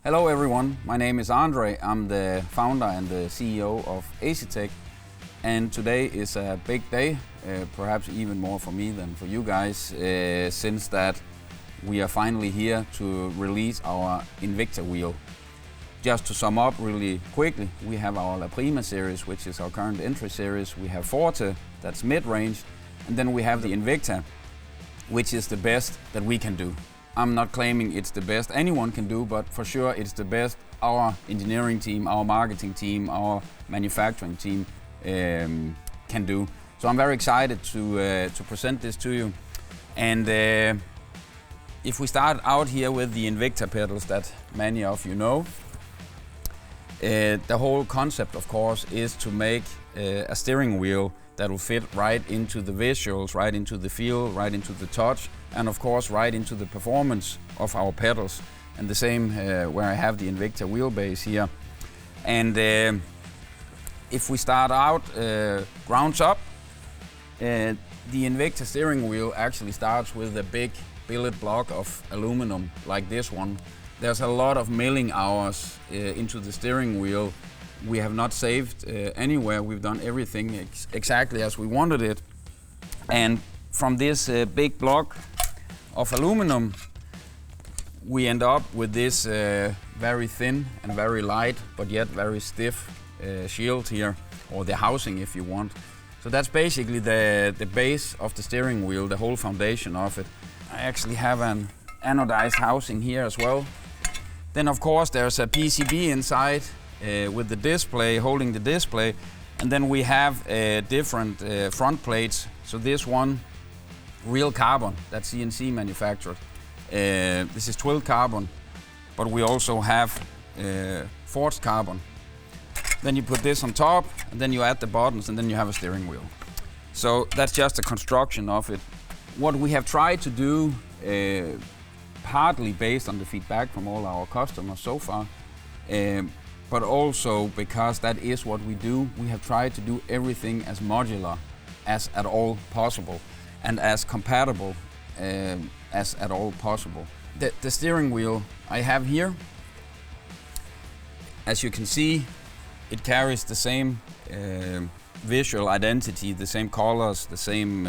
Hello everyone, my name is Andre. I'm the founder and the CEO of Asetek, and today is a big day, perhaps even more for me than for you guys, since that we are finally here to release our Invicta wheel. Just to sum up really quickly, we have our La Prima series, which is our current entry series. We have Forte, that's mid-range, and then we have the Invicta, which is the best that we can do. I'm not claiming it's the best anyone can do, but for sure it's the best our engineering team, our marketing team, our manufacturing team can do. So I'm very excited to present this to you. And if we start out here with the Invicta pedals that many of you know, the whole concept, of course, is to make a steering wheel that will fit right into the visuals, right into the feel, right into the touch, and of course right into the performance of our pedals. And the same where I have the Invicta wheelbase here. And if we start out grounds up, the Invicta steering wheel actually starts with a big billet block of aluminum like this one. There's a lot of milling hours into the steering wheel. We have not saved anywhere. We've done everything exactly as we wanted it. And from this big block of aluminum, we end up with this very thin and very light, but yet very stiff shield here, or the housing if you want. So that's basically the base of the steering wheel, the whole foundation of it. I actually have an anodized housing here as well. Then of course there's a PCB inside with the display, holding the display. And then we have different front plates. So this one, real carbon, that's CNC manufactured. This is twilled carbon, but we also have forged carbon. Then you put this on top, and then you add the buttons, and then you have a steering wheel. So that's just the construction of it. What we have tried to do, partly based on the feedback from all our customers so far, but also because that is what we do, we have tried to do everything as modular as at all possible and as compatible as at all possible. The steering wheel I have here, as you can see, it carries the same visual identity, the same colors, the same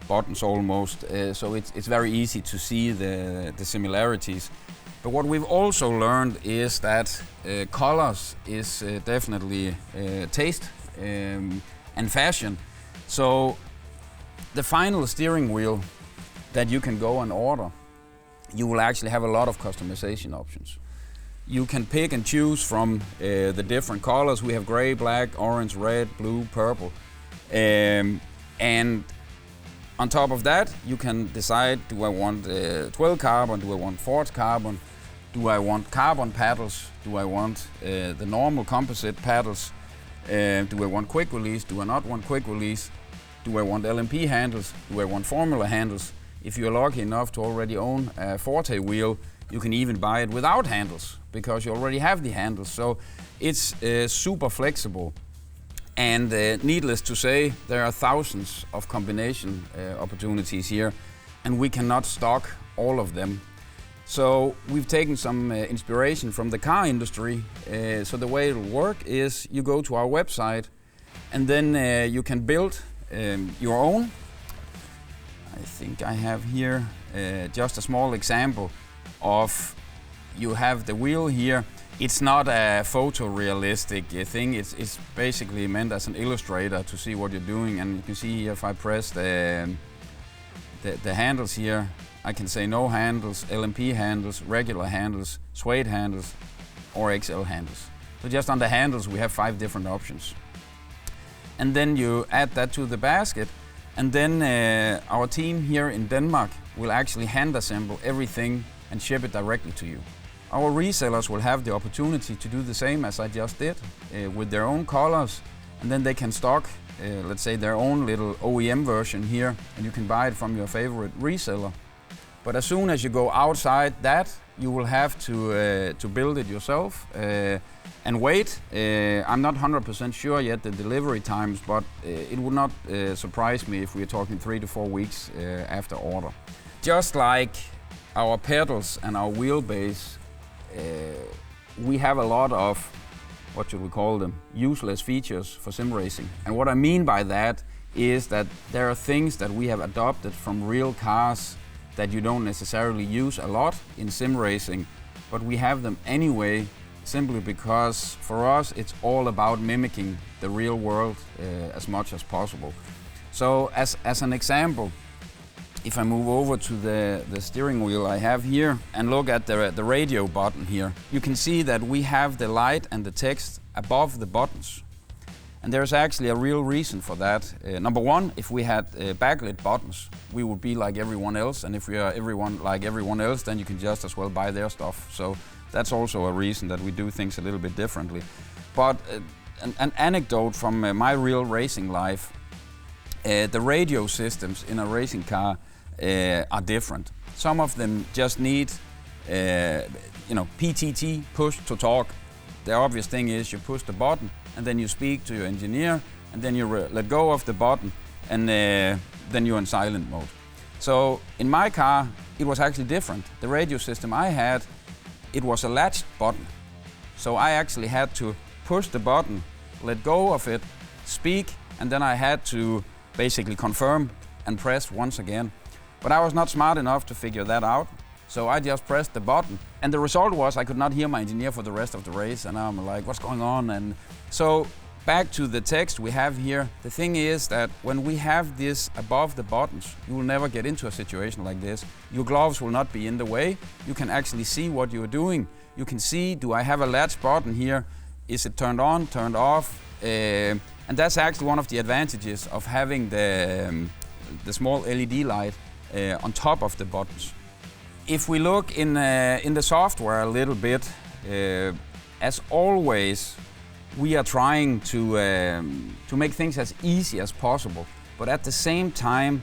buttons almost, so it's very easy to see the similarities. But what we've also learned is that colors is definitely taste and fashion. So the final steering wheel that you can go and order, you will actually have a lot of customization options. You can pick and choose from the different colors. We have gray, black, orange, red, blue, purple. And on top of that, you can decide, do I want twilled carbon, do I want forged carbon, do I want carbon paddles, do I want the normal composite paddles, do I want quick release, do I not want quick release, do I want LMP handles, do I want formula handles. If you're lucky enough to already own a Forte wheel, you can even buy it without handles because you already have the handles. So it's super flexible. And needless to say, there are thousands of combination opportunities here, and we cannot stock all of them. So we've taken some inspiration from the car industry. So the way it'll work is you go to our website, and then you can build your own. I think I have here just a small example of, you have the wheel here. It's not a photorealistic thing. It's basically meant as an illustrator to see what you're doing. And you can see here, if I press the handles here, I can say no handles, LMP handles, regular handles, suede handles, or XL handles. So just on the handles, we have 5 different options. And then you add that to the basket, and then our team here in Denmark will actually hand assemble everything and ship it directly to you. Our resellers will have the opportunity to do the same as I just did with their own colors, and then they can stock, let's say, their own little OEM version here, and you can buy it from your favorite reseller. But as soon as you go outside that, you will have to build it yourself and wait. I'm not 100% sure yet the delivery times, but it would not surprise me if we're talking 3 to 4 weeks after order. Just like our pedals and our wheelbase we have a lot of, what should we call them, useless features for sim racing. And what I mean by that is that there are things that we have adopted from real cars that you don't necessarily use a lot in sim racing, but we have them anyway, simply because for us it's all about mimicking the real world as much as possible. So as an example, if I move over to the steering wheel I have here and look at the radio button here, you can see that we have the light and the text above the buttons. And there's actually a real reason for that. Number one, if we had backlit buttons, we would be like everyone else. And if we are like everyone else, then you can just as well buy their stuff. So that's also a reason that we do things a little bit differently. But an anecdote from my real racing life, the radio systems in a racing car are different. Some of them just need, PTT, push to talk. The obvious thing is you push the button and then you speak to your engineer and then you let go of the button and then you're in silent mode. So in my car it was actually different. The radio system I had, it was a latched button. So I actually had to push the button, let go of it, speak, and then I had to basically confirm and press once again. But I was not smart enough to figure that out. So I just pressed the button, and the result was I could not hear my engineer for the rest of the race, and I'm like, what's going on? And so back to the text we have here, the thing is that when we have this above the buttons, you will never get into a situation like this. Your gloves will not be in the way. You can actually see what you're doing. You can see, do I have a latch button here? Is it turned on, turned off? And that's actually one of the advantages of having the small LED light on top of the buttons. If we look in the software a little bit, as always, we are trying to make things as easy as possible, but at the same time,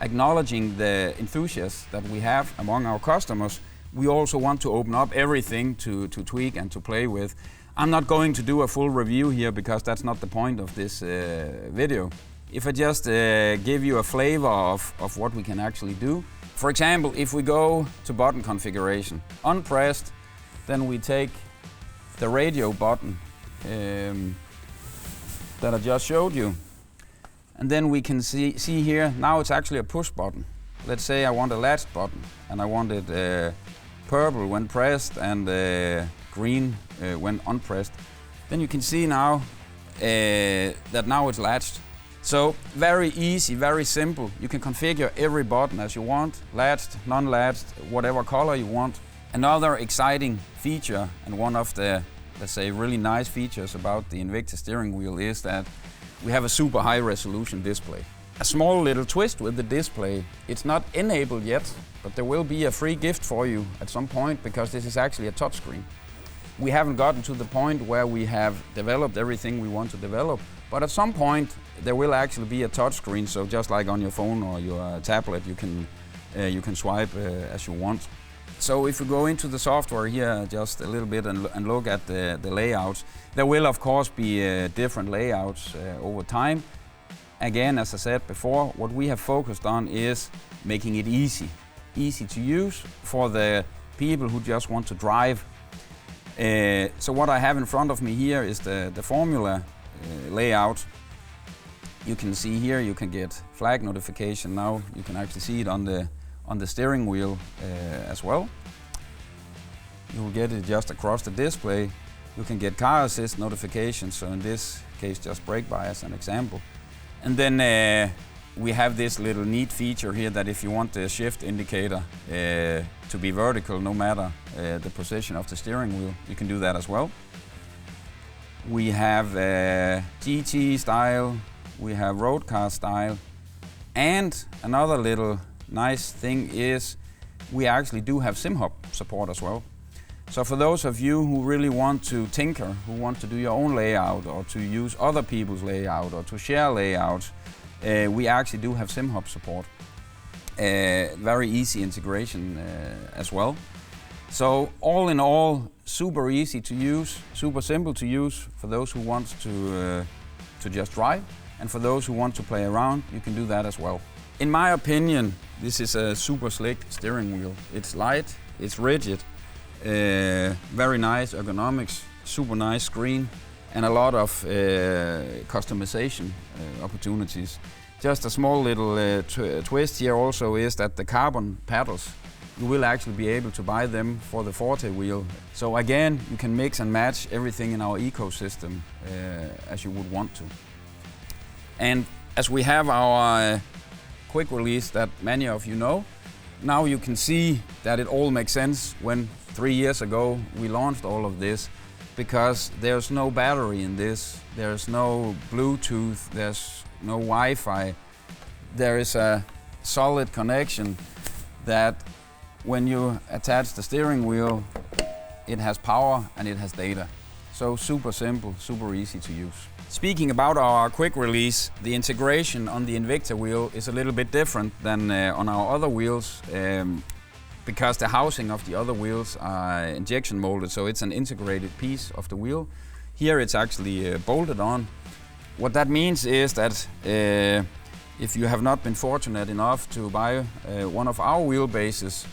acknowledging the enthusiasts that we have among our customers, we also want to open up everything to tweak and to play with. I'm not going to do a full review here because that's not the point of this video. If I just give you a flavor of what we can actually do. For example, if we go to button configuration, unpressed, then we take the radio button that I just showed you. And then we can see here, now it's actually a push button. Let's say I want a latched button and I want it purple when pressed and green when unpressed. Then you can see now that now it's latched. So very easy, very simple. You can configure every button as you want, latched, non-latched, whatever color you want. Another exciting feature and one of the, let's say, really nice features about the Invicta steering wheel is that we have a super high resolution display. A small little twist with the display. It's not enabled yet, but there will be a free gift for you at some point because this is actually a touchscreen. We haven't gotten to the point where we have developed everything we want to develop, but at some point there will actually be a touchscreen, so just like on your phone or your tablet you can swipe as you want. So if you go into the software here just a little bit and look at the layouts, there will of course be different layouts over time. Again, as I said before, what we have focused on is making it easy to use for the people who just want to drive. So what I have in front of me here is the formula layout. You can see here, you can get flag notification now. You can actually see it on the steering wheel as well. You will get it just across the display. You can get car assist notifications, so in this case just brake by as an example. And then we have this little neat feature here that if you want the shift indicator to be vertical no matter the position of the steering wheel, you can do that as well. We have GT style, we have road car style, and another little nice thing is we actually do have SimHub support as well. So for those of you who really want to tinker, who want to do your own layout or to use other people's layout or to share layouts, we actually do have SimHub support. Very easy integration as well. So all in all, super easy to use, super simple to use for those who want to just drive, and for those who want to play around, you can do that as well. In my opinion, this is a super slick steering wheel. It's light, it's rigid, Very nice ergonomics, super nice screen, and a lot of customization opportunities. Just a small little twist here also is that the carbon paddles, you will actually be able to buy them for the Forte wheel. So again, you can mix and match everything in our ecosystem as you would want to. And as we have our quick release that many of you know, now you can see that it all makes sense when 3 years ago we launched all of this, because there's no battery in this, there's no Bluetooth, there's no Wi-Fi. There is a solid connection that when you attach the steering wheel, it has power and it has data. So super simple, super easy to use. Speaking about our quick release, the integration on the Invicta wheel is a little bit different than on our other wheels, because the housing of the other wheels are injection molded, so it's an integrated piece of the wheel. Here it's actually bolted on. What that means is that if you have not been fortunate enough to buy one of our wheelbases,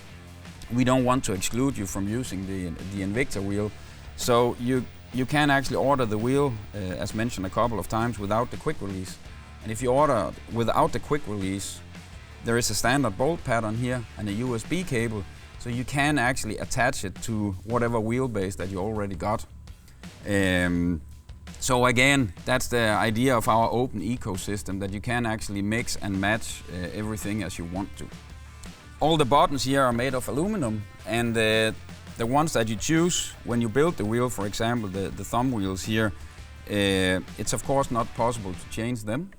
we don't want to exclude you from using the Invicta wheel. So you can actually order the wheel, as mentioned a couple of times, without the quick release. And if you order without the quick release, there is a standard bolt pattern here and a USB cable, so you can actually attach it to whatever wheelbase that you already got. So again, that's the idea of our open ecosystem, that you can actually mix and match everything as you want to. All the buttons here are made of aluminum, and the ones that you choose when you build the wheel, for example the thumb wheels here, it's of course not possible to change them,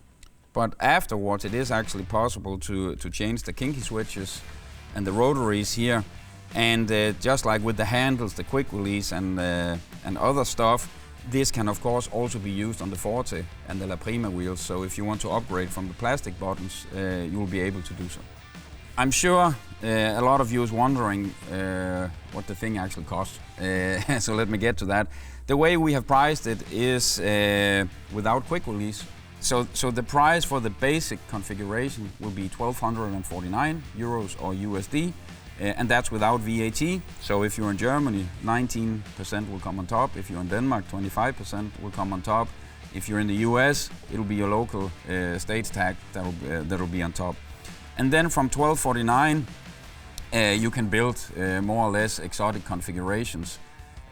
but afterwards it is actually possible to change the kinky switches and the rotaries here. And just like with the handles, the quick release and other stuff, this can of course also be used on the Forte and the La Prima wheels. So if you want to upgrade from the plastic buttons, you will be able to do so. I'm sure a lot of you is wondering what the thing actually costs. So let me get to that. The way we have priced it is without quick release. So the price for the basic configuration will be 1,249 euros or USD. And that's without VAT. So if you're in Germany, 19% will come on top. If you're in Denmark, 25% will come on top. If you're in the US, it'll be your local state tax that'll be on top. And then from 1249, you can build more or less exotic configurations,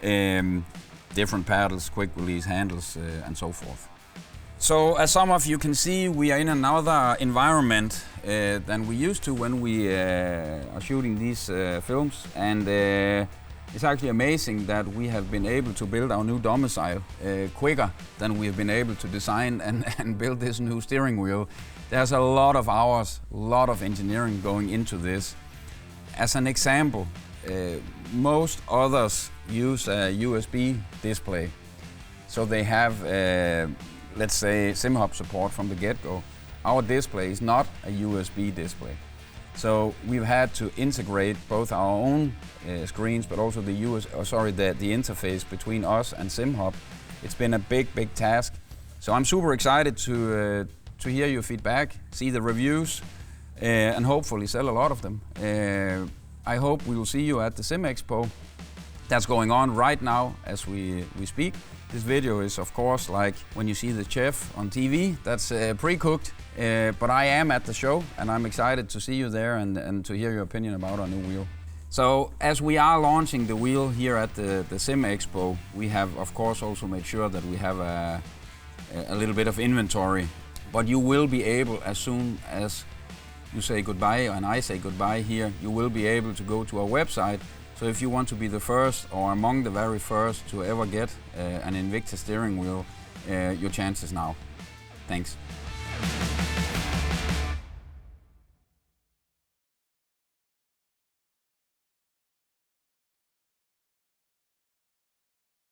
different paddles, quick release handles, and so forth. So as some of you can see, we are in another environment than we used to when we are shooting these films, and it's actually amazing that we have been able to build our new domicile quicker than we have been able to design and build this new steering wheel. There's a lot of hours, a lot of engineering going into this. As an example, most others use a USB display, so they have let's say SimHub support from the get-go. Our display is not a USB display. So we've had to integrate both our own screens, but also the interface between us and SimHub. It's been a big task. So I'm super excited to hear your feedback, see the reviews, and hopefully sell a lot of them. I hope we will see you at the Sim Expo. That's going on right now as we speak. This video is of course like when you see the chef on TV, that's pre-cooked, but I am at the show and I'm excited to see you there and to hear your opinion about our new wheel. So as we are launching the wheel here at the Sim Expo, we have of course also made sure that we have a little bit of inventory, but you will be able, as soon as you say goodbye and I say goodbye here, you will be able to go to our website. So if you want to be the first or among the very first to ever get an Invicta steering wheel, your chance is now. Thanks.